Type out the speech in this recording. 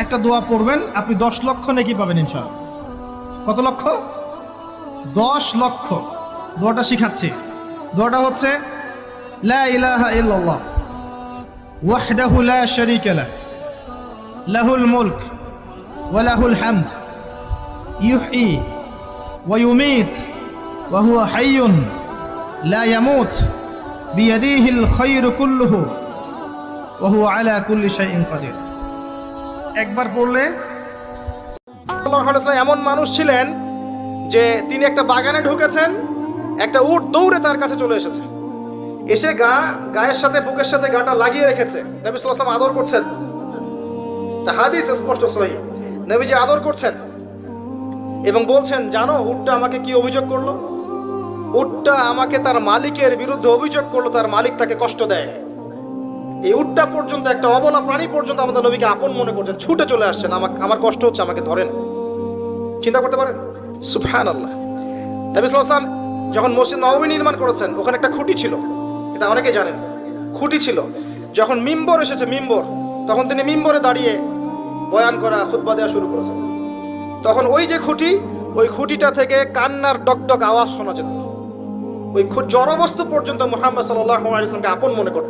একটা দোয়া পড়বেন, আপনি 10 লক্ষ নেকি পাবেন ইনশাআল্লাহ। কত লক্ষ? 10 লক্ষ। দোয়াটা শিখাচ্ছি। দোয়াটা হচ্ছে লা ইলাহা ইল্লাল্লাহ ওয়াহদাহু লা শারীকা লাহ লাহুল মুলক ওয়া লাহুল হামদ ইউহয়ী ওয়া ইউমীত ওয়া হুয়া হাইয়ুন লা ইয়ামুত বিয়াদিহিল খায়রু কুল্লুহু ওয়া হুয়া আলা কুল্লি শাইইন কাদির। একবার পড়লে সাল্লাল্লাহু আলাইহি ওয়াসাল্লাম এমন মানুষ ছিলেন যে তিনি একটা বাগানে ঢুকেছেন, একটা উট দৌড়ে তার কাছে চলে এসেছে, এসে গায়ের সাথে বুকের সাথে গাটা লাগিয়ে রেখেছে। নবী সাল্লাল্লাহু আলাইহি ওয়াসাল্লাম আদর করছেন, তা হাদিস স্পষ্ট সহিহ। নবীজি আদর করছেন এবং বলছেন, জানো উটটা আমাকে কি অভিযোগ করলো? উটটা আমাকে তার মালিকের বিরুদ্ধে অভিযোগ করলো, তার মালিক তাকে কষ্ট দেয়। এই উটটা পর্যন্ত, একটা অবলা প্রাণী পর্যন্ত আমাদের নবীকে আপন মনে করছেন, ছুটে চলে আসছেন, আমার কষ্ট হচ্ছে, আমাকে ধরেন। চিন্তা করতে পারেন? সুবহানাল্লাহ। নবী সাল্লাল্লাহু আলাইহি ওয়াসাল্লাম যখন মসজিদ নববী নির্মাণ করেছেন, ওখানে একটা খুঁটি ছিল, এটা অনেকে জানেন। খুঁটি ছিল, যখন মিম্বর এসেছে, তখন তিনি মিম্বরে দাঁড়িয়ে বয়ান করা, খুতবা দেওয়া শুরু করেছেন। তখন ওই যে খুঁটি, ওই খুঁটিটা থেকে কান্নার ডকডক আওয়াজ শোনা যেত। ওই জড়বস্তু পর্যন্ত মুহাম্মদ সাল্লাল্লাহু আলাইহি ওয়াসাল্লামকে আপন মনে করত।